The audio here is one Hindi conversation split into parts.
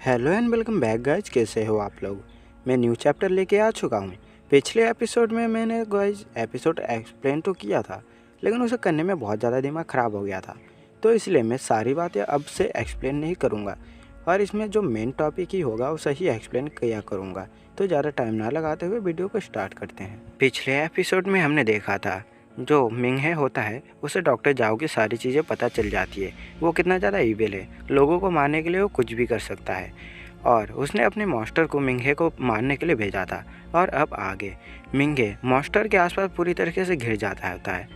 Hello and welcome back guys. कैसे हो आप लोग। मैं न्यू चैप्टर लेके आ चुका हूँ। पिछले एपिसोड में मैंने गाइज एपिसोड एक्सप्लेन तो किया था, लेकिन उसे करने में बहुत ज़्यादा दिमाग ख़राब हो गया था, तो इसलिए मैं सारी बातें अब से एक्सप्लेन नहीं करूँगा और इसमें जो मेन टॉपिक ही होगा उसे ही एक्सप्लेन किया करूँगा। तो ज़्यादा टाइम ना लगाते हुए वीडियो को स्टार्ट करते हैं। पिछले एपिसोड में हमने देखा था जो मिंगहे होता है उसे डॉक्टर जाओ की सारी चीज़ें पता चल जाती है। वो कितना ज़्यादा ईविल है, लोगों को मारने के लिए वो कुछ भी कर सकता है और उसने अपने मॉन्स्टर को मिंगहे को मारने के लिए भेजा था। और अब आगे मिंगहे मॉन्स्टर के आसपास पूरी तरीके से घिर जाता होता है।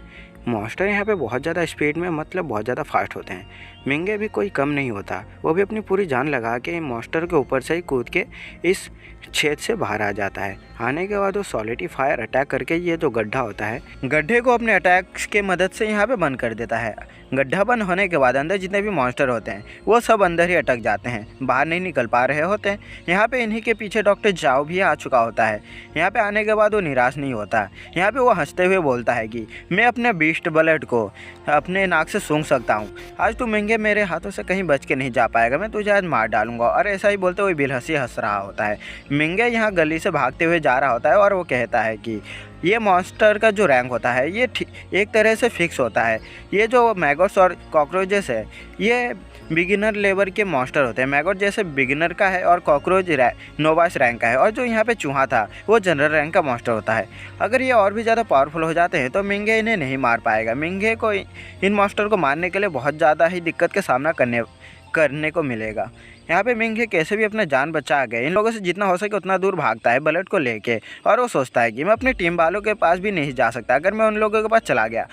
मॉन्स्टर यहाँ पे बहुत ज़्यादा स्पीड में मतलब बहुत ज़्यादा फास्ट होते हैं। मिंगहे भी कोई कम नहीं होता, वो भी अपनी पूरी जान लगा के मॉन्स्टर के ऊपर से ही कूद के इस छेद से बाहर आ जाता है। आने के बाद वो सॉलिडी फायर अटैक करके ये जो गड्ढा होता है, गड्ढे को अपने अटैक्स के मदद से यहाँ पे बंद कर देता है। गड्ढा बंद होने के बाद अंदर जितने भी मॉन्स्टर होते हैं वो सब अंदर ही अटक जाते हैं, बाहर नहीं निकल पा रहे होते हैं। यहाँ पे इन्हीं के पीछे डॉक्टर जाओ भी आ चुका होता है। यहाँ पे आने के बाद वो निराश नहीं होता। यहाँ पे वो हंसते हुए बोलता है कि मैं अपने बीस्ट ब्लड को अपने नाक से सूंघ सकता हूँ। आज तू मिंगे मेरे हाथों से कहीं बच के नहीं जा पाएगा, मैं तुझे आज मार डालूंगा। और ऐसा ही बोलते हुए बिलहसी हंस रहा होता है। मिंगे यहाँ गली से भागते हुए जा रहा होता है और वो कहता है कि ये मॉन्स्टर का जो रैंक होता है ये एक तरह से फिक्स होता है। ये जो मैगोट्स और कॉकरोचेस है ये बिगिनर लेवल के मॉन्स्टर होते हैं। मैगोट जैसे बिगिनर का है और कॉकरोच नोवाइस रैंक का है, और जो यहाँ पे चूहा था वो जनरल रैंक का मॉन्स्टर होता है। अगर ये और भी ज़्यादा पावरफुल हो जाते हैं तो मिंगे इन्हें नहीं मार पाएगा। मिंगे को इन मॉन्स्टर को मारने के लिए बहुत ज़्यादा ही दिक्कत का सामना करने को मिलेगा। यहाँ पे मिंगे कैसे भी अपना जान बचा गए इन लोगों से जितना हो सके उतना दूर भागता है ब्लड को लेके, और वो सोचता है कि मैं अपनी टीम वालों के पास भी नहीं जा सकता। अगर मैं उन लोगों के पास चला गया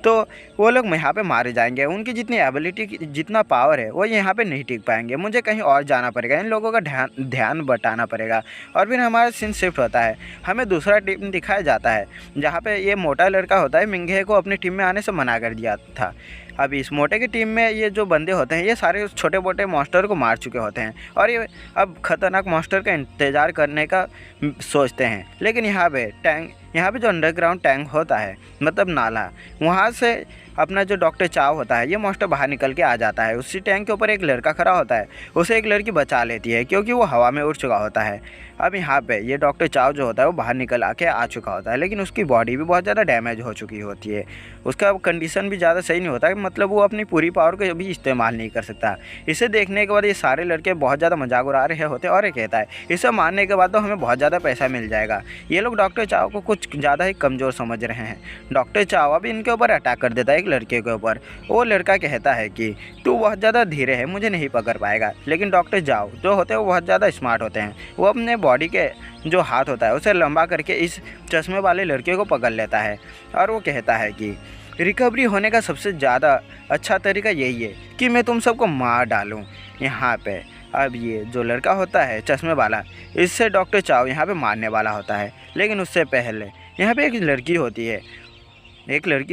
तो वो लोग यहाँ पे मारे जाएंगे। उनकी जितनी एबिलिटी जितना पावर है वो यहाँ पे नहीं टिक पाएंगे। मुझे कहीं और जाना पड़ेगा, इन लोगों का ध्यान बटाना पड़ेगा। और फिर हमारा सीन शिफ्ट होता है, हमें दूसरा टीम दिखाया जाता है जहाँ पे ये मोटा लड़का होता है मिंगे को अपनी टीम में आने से मना कर दिया था। अब इस मोटे की टीम में ये जो बंदे होते हैं ये सारे छोटे मोटे मॉन्स्टर को मार चुके होते हैं और ये अब खतरनाक मॉन्स्टर का इंतज़ार करने का सोचते हैं। लेकिन यहाँ पे जो अंडरग्राउंड टैंक होता है मतलब नाला, वहाँ से अपना जो डॉक्टर चाव होता है ये मॉन्स्टर बाहर निकल के आ जाता है। उसी टैंक के ऊपर एक लड़का खड़ा होता है, उसे एक लड़की बचा लेती है क्योंकि वो हवा में उड़ चुका होता है। अब यहाँ पे ये डॉक्टर चाव जो होता है वो बाहर निकल आके आ चुका होता है, लेकिन उसकी बॉडी भी बहुत ज़्यादा डैमेज हो चुकी होती है। उसका कंडीशन भी ज़्यादा सही नहीं होता है, मतलब वो अपनी पूरी पावर को भी इस्तेमाल नहीं कर सकता। इसे देखने के बाद ये सारे लड़के बहुत ज़्यादा मजाक उड़ा रहे होते हैं और ये कहता है इसे मारने के बाद तो हमें बहुत ज़्यादा पैसा मिल जाएगा। ये लोग डॉक्टर चाव को कुछ ज़्यादा ही कमज़ोर समझ रहे हैं। डॉक्टर चाव अभी इनके ऊपर अटैक कर देता है एक लड़के के ऊपर। वो लड़का कहता है कि तू बहुत ज़्यादा धीरे है, मुझे नहीं पकड़ पाएगा। लेकिन डॉक्टर जाओ जो होते हैं वो बहुत ज़्यादा स्मार्ट होते हैं। वो अपने बॉडी के जो हाथ होता है उसे लंबा करके इस चश्मे वाले लड़के को पकड़ लेता है और वो कहता है कि रिकवरी होने का सबसे ज़्यादा अच्छा तरीका यही है कि मैं तुम सबको मार डालूँ। यहाँ पे अब ये जो लड़का होता है चश्मे वाला, इससे डॉक्टर चाव यहाँ पे मारने वाला होता है। लेकिन उससे पहले यहाँ पे एक लड़की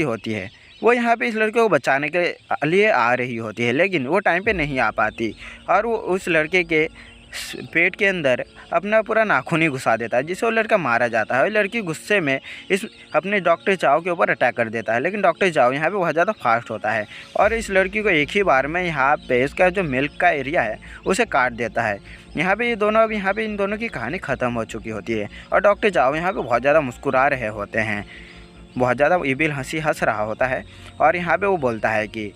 होती है वो यहाँ पे इस लड़के को बचाने के लिए आ रही होती है, लेकिन वो टाइम पे नहीं आ पाती और वो उस लड़के के पेट के अंदर अपना पूरा नाखून ही घुसा देता है, जिससे वो लड़का मारा जाता है। और लड़की गुस्से में इस अपने डॉक्टर चाव के ऊपर अटैक कर देता है, लेकिन डॉक्टर चाव यहाँ पे बहुत ज़्यादा फास्ट होता है और इस लड़की को एक ही बार में यहाँ पे इसका जो मिल्क का एरिया है उसे काट देता है। यहाँ पे इन दोनों की कहानी ख़त्म हो चुकी होती है और डॉक्टर चाव यहाँ पे बहुत ज़्यादा मुस्कुरा रहे होते हैं, बहुत ज़्यादा ईविल हंसी हंस रहा होता है। और यहाँ पे वो बोलता है कि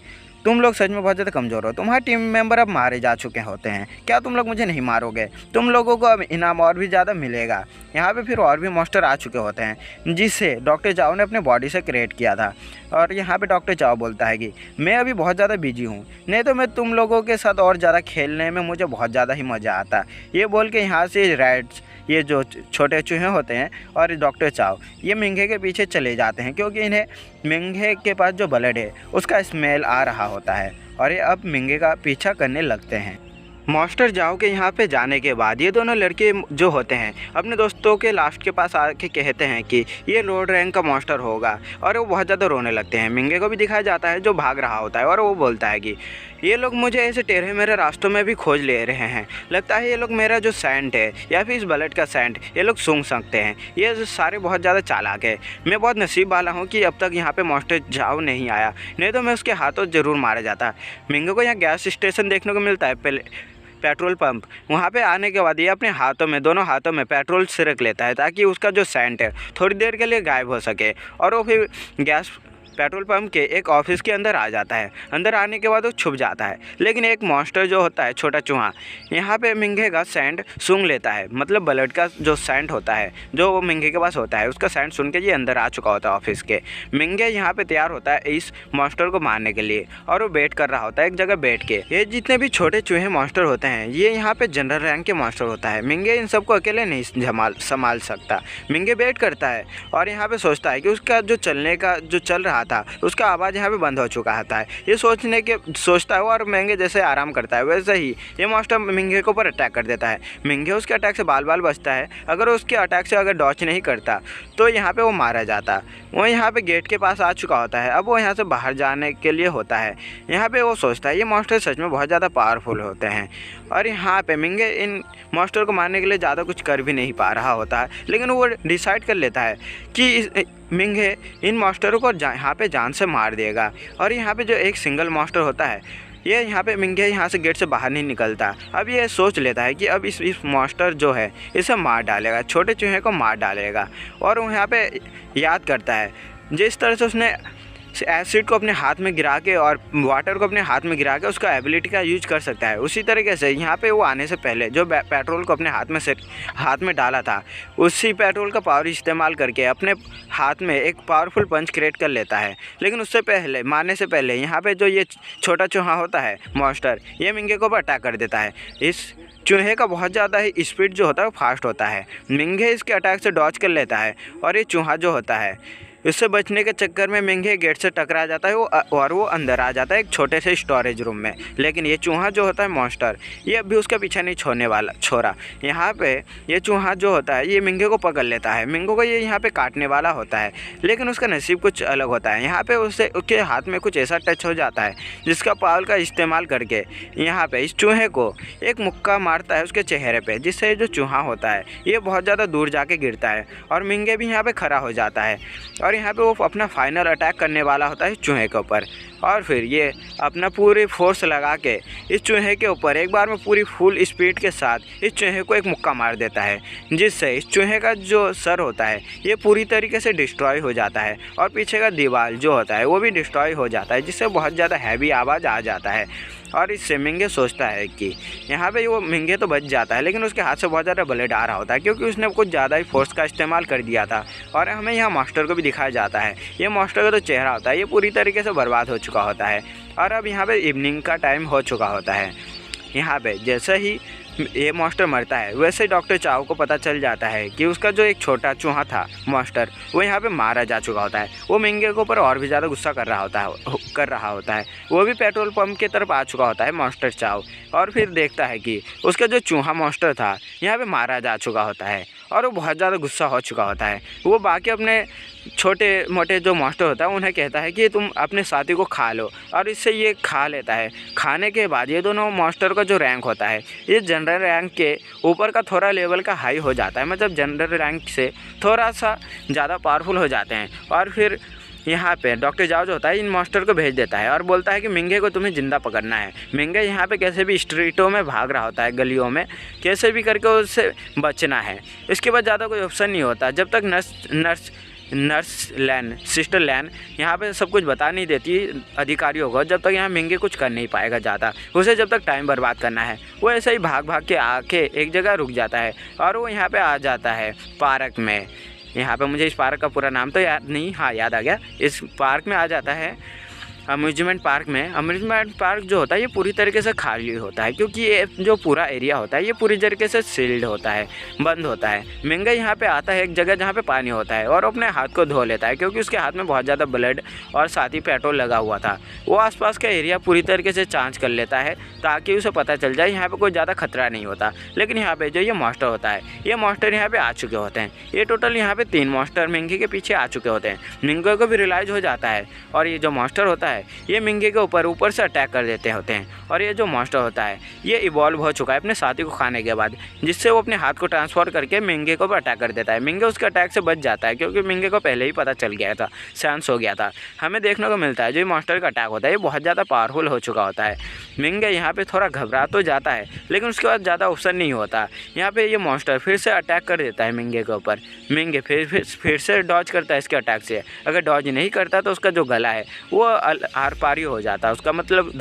तुम लोग सच में बहुत ज़्यादा कमज़ोर हो, तुम्हारे टीम मेंबर अब मारे जा चुके होते हैं, क्या तुम लोग मुझे नहीं मारोगे? तुम लोगों को अब इनाम और भी ज़्यादा मिलेगा। यहाँ पे फिर और भी मॉन्स्टर आ चुके होते हैं जिसे डॉक्टर चाव ने अपने बॉडी से क्रिएट किया था। और यहाँ पे डॉक्टर चाव बोलता है कि मैं अभी बहुत ज़्यादा बिजी हूँ, नहीं तो मैं तुम लोगों के साथ और ज़्यादा खेलने में मुझे बहुत ज़्यादा ही मज़ा आता। ये बोल के यहाँ से रैट्स, ये जो छोटे चूहे होते हैं और डॉक्टर चाव ये मिंगे के पीछे चले जाते हैं क्योंकि इन्हें मिंगे के पास जो ब्लड है उसका स्मेल आ रहा होता है और ये अब मिंगे का पीछा करने लगते हैं। मॉन्स्टर जाओ के यहाँ पे जाने के बाद ये दोनों लड़के जो होते हैं अपने दोस्तों के लास्ट के पास आके कहते हैं कि ये लोड रैंक का मॉन्स्टर होगा और वो बहुत ज़्यादा रोने लगते हैं। मिंगे को भी दिखाया जाता है जो भाग रहा होता है और वो बोलता है कि ये लोग मुझे ऐसे टेढ़े मेरे रास्तों में भी खोज ले रहे हैं, लगता है ये लोग मेरा जो सैंड है या फिर इस ब्लड का सैंड ये लोग सूंघ सकते हैं। ये सारे बहुत ज़्यादा चालाक है। मैं बहुत नसीब वाला हूँ कि अब तक यहाँ पे मॉन्स्टर जाओ नहीं आया, नहीं तो मैं उसके हाथों ज़रूर मारा जाता। मिंगे को यहाँ गैस स्टेशन देखने को मिलता है पेट्रोल पंप। वहाँ पे आने के बाद ये अपने हाथों में, दोनों हाथों में पेट्रोल छिड़क लेता है ताकि उसका जो सेंट है थोड़ी देर के लिए गायब हो सके। और वो फिर गैस पेट्रोल पंप के एक ऑफिस के अंदर आ जाता है। अंदर आने के बाद वो छुप जाता है, लेकिन एक मॉन्स्टर जो होता है, छोटा चूहा, यहाँ पे मिंगे का सेंट सूंघ लेता है। मतलब ब्लड का जो सेंट होता है जो वो मिंगे के पास होता है, उसका सेंट सुन के ये अंदर आ चुका होता है ऑफिस के। मिंगे यहाँ पे तैयार होता है इस मॉन्स्टर को मारने के लिए, और वो वेट कर रहा होता है एक जगह बैठ के। ये जितने भी छोटे चूहे मॉन्स्टर होते हैं ये यहाँ पे जनरल रैंक के मॉन्स्टर होता है। मिंगे इन सबको अकेले नहीं संभाल सकता। मिंगे वेट करता है और यहाँ पे सोचता है कि उसका जो चलने का जो चल रहा था उसका आवाज़ यहाँ पे बंद हो चुका होता है। ये सोचता है और मिंगे जैसे आराम करता है वैसे ही ये मॉन्स्टर मिंगे के ऊपर अटैक कर देता है। मिंगे उसके अटैक से बाल बाल बचता है। अगर उसके अटैक से अगर डॉच नहीं करता तो यहाँ पे वो मारा जाता। वो यहाँ पे गेट के पास आ चुका होता है। अब वो यहाँ से बाहर जाने के लिए होता है। यहाँ पे वो सोचता है ये मॉन्स्टर सच में बहुत ज़्यादा पावरफुल होते हैं, और यहाँ पे मिंगे इन मॉन्स्टर को मारने के लिए ज़्यादा कुछ कर भी नहीं पा रहा होता है। लेकिन वो डिसाइड कर लेता है कि मिंगे इन मॉन्स्टरों को यहाँ पे जान से मार देगा। और यहाँ पे जो एक सिंगल मॉन्स्टर होता है ये यहाँ पे मिंगे यहाँ से गेट से बाहर नहीं निकलता। अब ये सोच लेता है कि अब इस मॉन्स्टर जो है इसे मार डालेगा, छोटे चूहे को मार डालेगा। और वो यहाँ पे याद करता है जिस तरह से उसने एसिड को अपने हाथ में गिरा के और वाटर को अपने हाथ में गिरा के उसका एबिलिटी का यूज कर सकता है, उसी तरीके से यहाँ पे वो आने से पहले जो पेट्रोल को अपने हाथ में डाला था उसी पेट्रोल का पावर इस्तेमाल करके अपने हाथ में एक पावरफुल पंच क्रिएट कर लेता है। लेकिन उससे पहले, मारने से पहले, यहाँ पे जो ये छोटा चूहा होता है मॉन्स्टर, ये मिंगे को अटैक कर देता है। इस चूहे का बहुत ज़्यादा ही स्पीड जो होता है वो फास्ट होता है। मिंगे इसके अटैक से डॉच कर लेता है और ये चूहा जो होता है इससे बचने के चक्कर में मिंगे गेट से टकरा जाता है और वो अंदर आ जाता है एक छोटे से स्टोरेज रूम में। लेकिन ये चूहा जो होता है मॉन्स्टर, ये अभी उसका पीछा नहीं छोड़ा। यहाँ पे ये चूहा जो होता है ये मिंगे को पकड़ लेता है। मिंगे को ये यहाँ पे काटने वाला होता है, लेकिन उसका नसीब कुछ अलग होता है। यहाँ पे उसके हाथ में कुछ ऐसा टच हो जाता है जिसका पावर का इस्तेमाल करके यहाँ पे इस चूहे को एक मुक्का मारता है उसके चेहरे पे, जिससे जो चूहा होता है ये बहुत ज़्यादा दूर जाके गिरता है और मिंगे भी यहाँ पे खड़ा हो जाता है। और यहाँ पे वो अपना फाइनल अटैक करने वाला होता है चूहे के ऊपर, और फिर ये अपना पूरी फोर्स लगा के इस चूहे के ऊपर एक बार में पूरी फुल स्पीड के साथ इस चूहे को एक मुक्का मार देता है, जिससे इस चूहे का जो सर होता है ये पूरी तरीके से डिस्ट्रॉय हो जाता है और पीछे का दीवार जो होता है वो भी डिस्ट्रॉय हो जाता है, जिससे बहुत ज़्यादा हैवी आवाज़ आ जाता है। और इससे मिंगे सोचता है कि यहाँ पे वो मिंगे तो बच जाता है, लेकिन उसके हाथ से बहुत ज़्यादा ब्लड आ रहा होता है क्योंकि उसने कुछ ज़्यादा ही फोर्स का इस्तेमाल कर दिया था। और हमें यहाँ मास्टर को भी दिखाया जाता है, ये मास्टर का तो चेहरा होता है ये पूरी तरीके से बर्बाद हो चुका होता है। और अब यहाँ पे इवनिंग का टाइम हो चुका होता है। यहाँ पे जैसे ही ये मॉन्स्टर मरता है वैसे डॉक्टर चाओ को पता चल जाता है कि उसका जो एक छोटा चूहा था मॉन्स्टर वो यहाँ पे मारा जा चुका होता है। वो मिंगे के ऊपर और भी ज़्यादा गुस्सा कर रहा होता है। वो भी पेट्रोल पंप की तरफ आ चुका होता है मॉन्स्टर चाओ, और फिर देखता है कि उसका जो चूहा मॉन्स्टर था यहाँ पे मारा जा चुका होता है और वो बहुत ज़्यादा गुस्सा हो चुका होता है। वो बाकी अपने छोटे मोटे जो मॉन्स्टर होता है उन्हें कहता है कि तुम अपने साथी को खा लो, और इससे ये खा लेता है। खाने के बाद ये दोनों मॉन्स्टर का जो रैंक होता है ये जनरल रैंक के ऊपर का थोड़ा लेवल का हाई हो जाता है, मतलब जनरल रैंक से थोड़ा सा ज़्यादा पावरफुल हो जाते हैं। और फिर यहाँ पे डॉक्टर जाओ जो होता है इन मॉन्स्टर को भेज देता है और बोलता है कि मिंगे को तुम्हें ज़िंदा पकड़ना है। मिंगे यहाँ पे कैसे भी स्ट्रीटों में भाग रहा होता है, गलियों में कैसे भी करके उससे बचना है। इसके बाद ज़्यादा कोई ऑप्शन नहीं होता जब तक सिस्टर लैन यहाँ पे सब कुछ बता नहीं देती अधिकारियों को, जब तक यहाँ मिंगे कुछ कर नहीं पाएगा ज़्यादा। उसे जब तक टाइम बर्बाद करना है वो ऐसे ही भाग भाग के आके एक जगह रुक जाता है और वो यहाँ पे आ जाता है पार्क में। यहाँ पे मुझे इस पार्क का पूरा नाम तो याद नहीं, हाँ याद आ गया। इस पार्क में आ जाता है अम्यूजमेंट पार्क में। अम्यूजमेंट पार्क जो होता है ये पूरी तरीके से खाली होता है क्योंकि ये जो पूरा एरिया होता है ये पूरी तरीके से सील्ड होता है, बंद होता है। मिंगे यहाँ पे आता है एक जगह जहाँ पे पानी होता है और अपने हाथ को धो लेता है क्योंकि उसके हाथ में बहुत ज़्यादा ब्लड और साथ ही पेट्रोल लगा हुआ था। वो आसपास का एरिया पूरी तरीके से जांच कर लेता है ताकि उसे पता चल जाए यहाँ पर कोई ज़्यादा खतरा नहीं होता। लेकिन यहाँ पर जो ये मॉन्स्टर होता है ये मॉन्स्टर यहाँ पर आ चुके होते हैं। ये टोटल यहाँ पर 3 मॉन्स्टर मिंगे के पीछे आ चुके होते हैं। मिंगे को भी रियलाइज़ हो जाता है और ये जो मॉन्स्टर होता है है ये मिंगे के ऊपर से अटैक कर देते होते हैं। और ये जो मॉन्स्टर होता है ये इवॉल्व हो चुका है अपने साथी को खाने के बाद, जिससे वो अपने हाथ को ट्रांसफर करके मिंगे को अटैक कर देता है। मिंगे उसके अटैक से बच जाता है क्योंकि मिंगे को पहले ही पता चल गया था, सेंस हो गया था। हमें देखने को मिलता है जो मॉन्स्टर का अटैक होता है ये बहुत ज़्यादा पावरफुल हो चुका होता है। मिंगे यहाँ पे थोड़ा घबरा तो जाता है लेकिन उसके बाद ज़्यादा ऑप्शन नहीं होता। यहाँ पे ये मॉन्स्टर फिर से अटैक कर देता है मिंगे के ऊपर। मिंगे फिर से डॉज करता है इसके अटैक से। अगर डॉज नहीं करता तो उसका जो गला है वो आर पार ही हो जाता है, उसका मतलब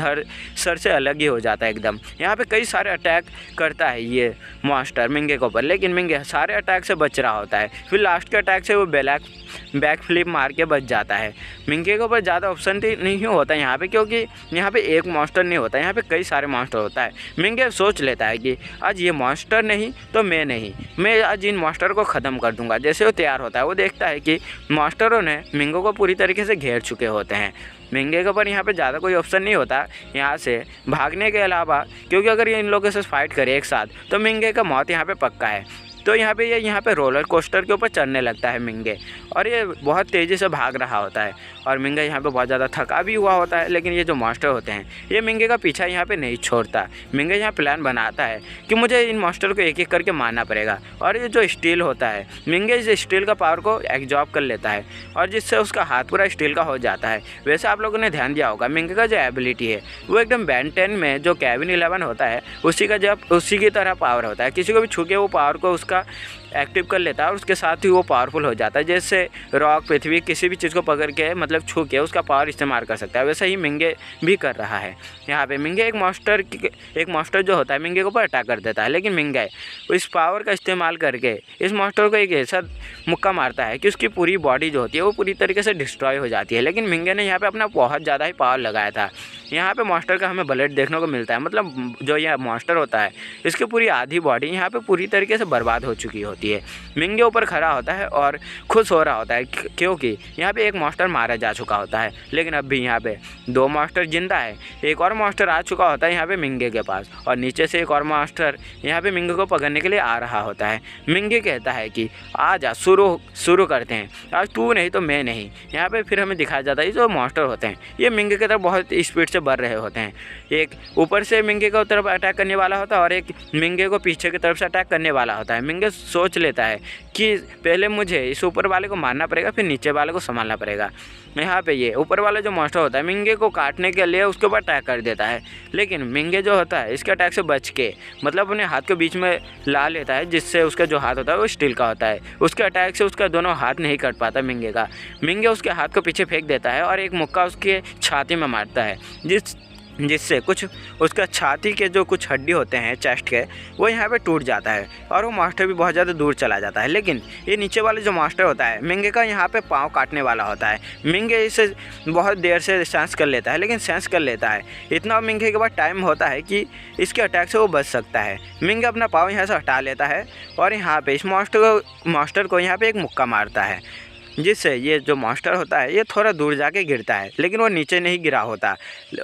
सर से अलग ही हो जाता है एकदम। यहाँ पे कई सारे अटैक करता है ये मॉन्स्टर मिंगे के ऊपर, लेकिन मिंगे सारे अटैक से बच रहा होता है। फिर लास्ट के अटैक से वो बैक फ्लिप मार के बच जाता है। मिंगे के ऊपर ज़्यादा ऑप्शन नहीं होता यहाँ पे, क्योंकि यहाँ पे एक मॉन्स्टर नहीं होता, यहाँ पे कई सारे मॉन्स्टर होता है। मिंगे सोच लेता है कि आज ये मॉन्स्टर नहीं तो मैं आज इन मॉन्स्टर को ख़त्म कर दूंगा। जैसे वो तैयार होता है वो देखता है कि मॉन्स्टरों ने मिंगो को पूरी तरीके से घेर चुके होते हैं। मिंगे के ऊपर यहाँ पे ज़्यादा कोई ऑप्शन नहीं होता यहाँ से भागने के अलावा, क्योंकि अगर ये इन लोगों से फाइट करे एक साथ तो मिंगे का मौत यहाँ पे पक्का है। तो यहाँ पे रोलर कोस्टर के ऊपर चढ़ने लगता है मिंगे, और ये बहुत तेज़ी से भाग रहा होता है। और मिंगे यहाँ पे बहुत ज़्यादा थका भी हुआ होता है, लेकिन ये जो मॉन्स्टर होते हैं ये मिंगे का पीछा यहाँ पे नहीं छोड़ता। मिंगे यहाँ प्लान बनाता है कि मुझे इन मॉन्स्टर को एक एक करके मारना पड़ेगा। और ये जो स्टील होता है मिंगे इस स्टील का पावर को एब्जॉर्ब कर लेता है और जिससे उसका हाथ पूरा स्टील का हो जाता है। वैसे आप लोगों ने ध्यान दिया होगा मिंगे का जो एबिलिटी है वो एकदम Ben 10 में जो केविन 11 होता है उसी की तरह पावर होता है। किसी को भी छू के वो पावर को उसका एक्टिव कर लेता है और उसके साथ ही वो पावरफुल हो जाता है। जैसे रॉक पृथ्वी किसी भी चीज़ को पकड़ के मतलब छू के उसका पावर इस्तेमाल कर सकता है, वैसे ही मिंगे भी कर रहा है। यहाँ पे मिंगे एक मॉन्स्टर जो होता है मिंगे के ऊपर अटैक कर देता है, लेकिन मिंगे इस पावर का इस्तेमाल करके इस मॉन्स्टर को एक ऐसा मुक्का मारता है कि उसकी पूरी बॉडी जो होती है वो पूरी तरीके से डिस्ट्रॉय हो जाती है। लेकिन मिंगे ने यहाँ पर अपना बहुत ज़्यादा ही पावर लगाया था। यहाँ पे मॉन्स्टर का हमें ब्लड देखने को मिलता है, मतलब जो यह मॉन्स्टर होता है इसकी पूरी आधी बॉडी यहाँ पे पूरी तरीके से बर्बाद हो चुकी होती है। मिंगे ऊपर खड़ा होता है और खुश हो रहा होता है क्योंकि यहाँ पे एक मॉन्स्टर मारा जा चुका होता है, लेकिन अब भी यहाँ पे 2 मॉन्स्टर जिंदा है। एक और मॉन्स्टर आ चुका होता है यहाँ पे मिंगे के पास, और नीचे से एक और मॉन्स्टर यहाँ पे मिंगे को पकड़ने के लिए आ रहा होता है। मिंगे कहता है कि आ जा, शुरू करते हैं, आज तू नहीं तो मैं नहीं। यहाँ पे फिर हमें दिखाया जाता है जो मॉन्स्टर होते हैं ये मिंगे की तरफ बहुत स्पीड से बढ़ रहे होते हैं। एक ऊपर से मिंगे की तरफ अटैक करने वाला होता है और एक मिंगे को पीछे की तरफ से अटैक करने वाला होता है। मिंगे सोच लेता है कि पहले मुझे इस ऊपर वाले को मारना पड़ेगा, फिर नीचे वाले को संभालना पड़ेगा। यहाँ पे ये ऊपर वाला जो मॉन्स्टर होता है मिंगे को काटने के लिए उसके ऊपर अटैक कर देता है, लेकिन मिंगे जो होता है इसके अटैक से बच के मतलब अपने हाथ के बीच में ला लेता है, जिससे उसका जो हाथ होता है वो स्टील का होता है। उसके अटैक से उसका दोनों हाथ नहीं कट पाता मिंगे का। मिंगे उसके हाथ को पीछे फेंक देता है और एक मुक्का उसके छाती में मारता है, जिससे कुछ उसका छाती के जो कुछ हड्डी होते हैं चेस्ट के वो यहाँ पे टूट जाता है और वो मास्टर भी बहुत ज़्यादा दूर चला जाता है। लेकिन ये नीचे वाले जो मास्टर होता है मिंगे का यहाँ पे पाँव काटने वाला होता है। मिंगे इसे बहुत देर से सेंस कर लेता है, लेकिन सेंस कर लेता है इतना मिंगे के बाद टाइम होता है कि इसके अटैक से वो बच सकता है। मिंगे अपना पाँव यहाँ से हटा लेता है और यहाँ पर इस मास्टर को यहाँ पर एक मुक्का मारता है, जिससे ये जो मॉन्स्टर होता है ये थोड़ा दूर जाके गिरता है, लेकिन वो नीचे नहीं गिरा होता।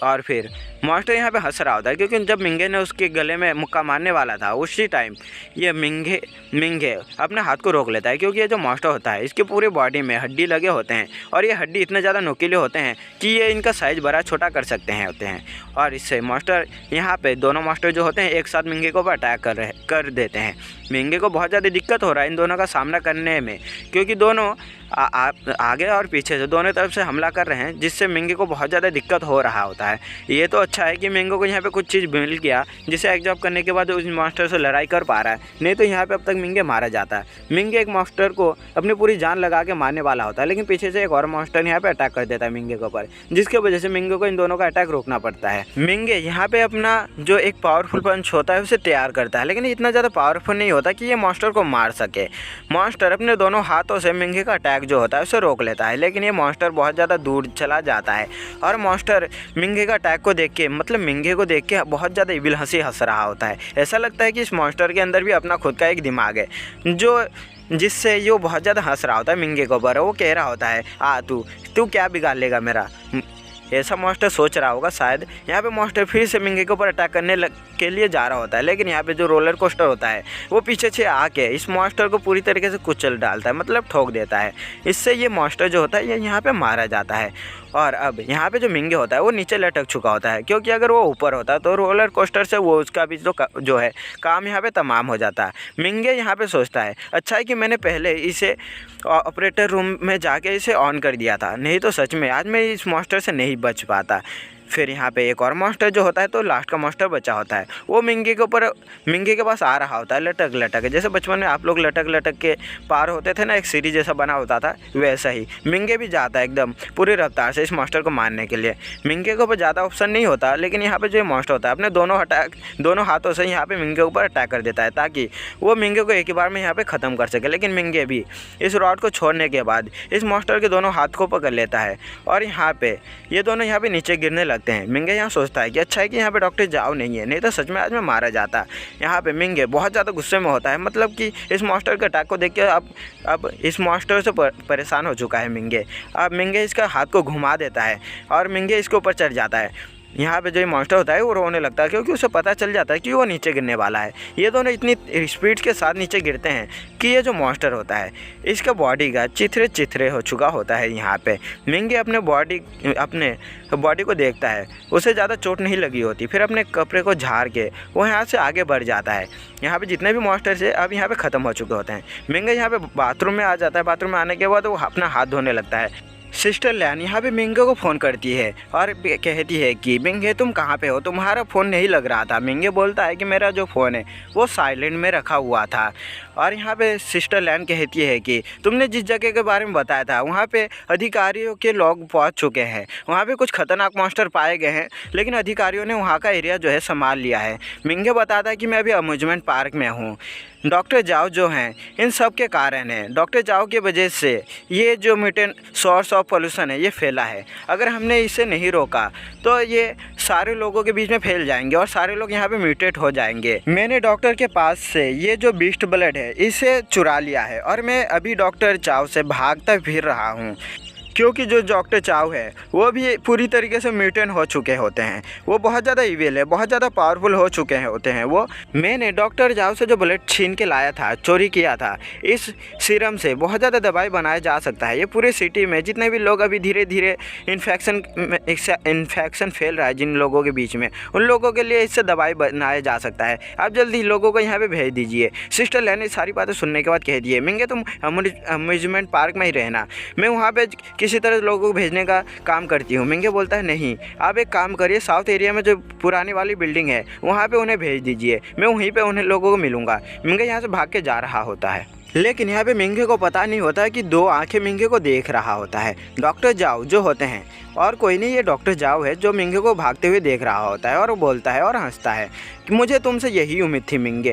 और फिर मॉन्स्टर यहाँ पे हंस रहा होता है क्योंकि जब मिंगे ने उसके गले में मुक्का मारने वाला था उसी टाइम ये मिंगे अपने हाथ को रोक लेता है, क्योंकि ये जो मॉन्स्टर होता है इसके पूरे बॉडी में हड्डी लगे होते हैं और ये हड्डी इतने ज़्यादा नुकीले होते हैं कि ये इनका साइज़ बड़ा छोटा कर सकते हैं और इससे मॉन्स्टर यहाँ पे दोनों मॉन्स्टर जो होते हैं एक साथ मिंगे को अटैक कर देते हैं। मिंगे को बहुत ज़्यादा दिक्कत हो रहा है इन दोनों का सामना करने में, क्योंकि दोनों आगे और पीछे से दोनों तरफ से हमला कर रहे हैं, जिससे मिंगे को बहुत ज़्यादा दिक्कत हो रहा होता है। ये तो अच्छा है कि मिंगे को यहाँ पे कुछ चीज़ मिल गया जिसे एग्जॉब करने के बाद उस मॉन्स्टर से लड़ाई कर पा रहा है, नहीं तो यहाँ पे अब तक मिंगे मारा जाता है। मिंगे एक मॉन्स्टर को अपनी पूरी जान लगा के मारने वाला होता है, लेकिन पीछे से एक और मॉन्स्टर यहाँ पे अटैक कर देता है मिंगे के ऊपर, जिसकी वजह से मिंगे को इन दोनों का अटैक रोकना पड़ता है। मिंगे यहाँ पे अपना जो एक पावरफुल पंच होता है उसे तैयार करता है, लेकिन इतना ज़्यादा पावरफुल नहीं होता कि ये मॉन्स्टर को मार सके। मॉन्स्टर अपने दोनों हाथों से मिंगे का अटैक जो होता है उसे रोक लेता है, लेकिन ये मॉन्स्टर बहुत ज़्यादा दूर चला जाता है और मॉन्स्टर मिंगे का अटैक को देख के मतलब मिंगे को देख के बहुत ज़्यादा इविल हंसी हंस रहा होता है। ऐसा लगता है कि इस मॉन्स्टर के अंदर भी अपना खुद का एक दिमाग है जिससे ये बहुत ज़्यादा हंस रहा होता है मिंगे को ऊपर। वो कह रहा होता है तू क्या बिगाड़ लेगा मेरा। ऐसा मॉन्स्टर सोच रहा होगा शायद। यहाँ पे मॉन्स्टर फिर से मिंगे के ऊपर अटैक करने के लिए जा रहा होता है, लेकिन यहाँ पे जो रोलर कोस्टर होता है वो पीछे से आके इस मॉन्स्टर को पूरी तरीके से कुचल डालता है, मतलब ठोक देता है। इससे ये मॉन्स्टर जो होता है ये यहाँ पे मारा जाता है। और अब यहाँ पे जो मिंगे होता है वो नीचे लटक चुका होता है, क्योंकि अगर वो ऊपर होता तो रोलर कोस्टर से वो उसका भी जो है काम यहाँ पे तमाम हो जाता है। मिंगे यहाँ पे सोचता है अच्छा है कि मैंने पहले इसे ऑपरेटर रूम में जाके इसे ऑन कर दिया था, नहीं तो सच में आज मैं इस मॉन्स्टर से नहीं बच पाता। फिर यहाँ पे एक और मॉन्स्टर जो होता है तो लास्ट का मॉन्स्टर बचा होता है, वो मिंगे के पास आ रहा होता है लटक लटक, जैसे बचपन में आप लोग लटक लटक के पार होते थे ना, एक सीढ़ी जैसा बना होता था, वैसा ही मिंगे भी जाता है एकदम पूरी रफ्तार से इस मॉन्स्टर को मारने के लिए। मिंगे के ऊपर ज़्यादा ऑप्शन नहीं होता, लेकिन यहाँ पे जो मॉन्स्टर होता है अपने दोनों हाथों से यहाँ पे मिंगे के ऊपर अटैक कर देता है, ताकि वो मिंगे को एक ही बार में यहाँ पे ख़त्म कर सके। लेकिन मिंगे भी इस रॉड को छोड़ने के बाद इस मॉन्स्टर के दोनों हाथ को पकड़ लेता है, और यहाँ पे ये दोनों यहाँ पे नीचे गिरने लगते हैं। मिंगे यहाँ सोचता है कि अच्छा है कि यहाँ पे डॉक्टर जाओ नहीं है, नहीं तो सच में आज मैं मारा जाता। यहाँ पे मिंगे बहुत ज़्यादा गुस्से में होता है, मतलब कि इस मॉन्स्टर के अटैक को देख के अब इस मॉन्स्टर से परेशान हो चुका है मिंगे। अब मिंगे इसका हाथ को घुमा देता है और मिंगे इसके ऊपर चढ़ जाता है। यहाँ पे जो मॉन्स्टर होता है वो रोने लगता है, क्योंकि उसे पता चल जाता है कि वो नीचे गिरने वाला है। ये दोनों इतनी स्पीड के साथ नीचे गिरते हैं कि ये जो मॉन्स्टर होता है इसका बॉडी का चिथरे हो चुका होता है। यहाँ पे मिंगे अपने बॉडी को देखता है, उसे ज़्यादा चोट नहीं लगी होती। फिर अपने कपड़े को झाड़ के वो यहाँ से आगे बढ़ जाता है। यहाँ पे जितने भी मॉन्स्टर्स है अब यहाँ पे ख़त्म हो चुके होते हैं। मिंगे यहाँ पे बाथरूम में आ जाता है। बाथरूम में आने के बाद वो अपना हाथ धोने लगता है। सिस्टर लैन यहाँ पे मिंगे को फ़ोन करती है और कहती है कि मिंगे तुम कहाँ पे हो, तुम्हारा फ़ोन नहीं लग रहा था। मिंगे बोलता है कि मेरा जो फ़ोन है वो साइलेंट में रखा हुआ था। और यहाँ पे सिस्टर लैन कहती है कि तुमने जिस जगह के बारे में बताया था वहाँ पे अधिकारियों के लोग पहुँच चुके हैं, वहाँ पे कुछ खतरनाक मॉन्स्टर पाए गए हैं, लेकिन अधिकारियों ने वहाँ का एरिया जो है संभाल लिया है। मिंगे बताता है कि मैं अभी अम्यूज़मेंट पार्क में हूँ। डॉक्टर जाओ जो हैं इन सब के कारण है, डॉक्टर जाओ की वजह से ये जो मीथेन सोर्स ऑफ पोल्यूशन है ये फैला है। अगर हमने इसे नहीं रोका तो ये सारे लोगों के बीच में फैल जाएंगे और सारे लोग यहाँ पे म्यूटेट हो जाएंगे। मैंने डॉक्टर के पास से ये जो बीस्ट ब्लड है इसे चुरा लिया है और मैं अभी डॉक्टर चाव से भागता फिर रहा हूँ, क्योंकि जो डॉक्टर चाव है वो भी पूरी तरीके से म्यूटेंट हो चुके होते हैं। वो बहुत ज़्यादा इविल है, बहुत ज़्यादा पावरफुल हो चुके होते हैं। वो मैंने डॉक्टर चाव से जो ब्लड छीन के लाया था, चोरी किया था, इस सीरम से बहुत ज़्यादा दवाई बनाया जा सकता है। ये पूरे सिटी में जितने भी लोग अभी धीरे धीरे इन्फेक्शन फैल रहा है जिन लोगों के बीच में, उन लोगों के लिए इससे दवाई बनाया जा सकता है। आप जल्दी लोगों को यहाँ पर भेज दीजिए। सिस्टर लैन सारी बातें सुनने के बाद कह दिए मिंगे तुम अम्यूज़मेंट पार्क में ही रहना, मैं वहाँ पर किसी तरह लोगों को भेजने का काम करती हूँ। मिंगे बोलता है नहीं, आप एक काम करिए, साउथ एरिया में जो पुरानी वाली बिल्डिंग है वहाँ पे उन्हें भेज दीजिए, मैं वहीं पे उन्हें लोगों को मिलूँगा। मिंगे यहाँ से भाग के जा रहा होता है, लेकिन यहाँ पे मिंगे को पता नहीं होता है कि दो आंखें मिंगे को देख रहा होता है। डॉक्टर जाओ जो होते हैं और कोई नहीं, ये डॉक्टर जाओ है जो मिंगे को भागते हुए देख रहा होता है और वो बोलता है और हंसता है कि मुझे तुमसे यही उम्मीद थी मिंगे।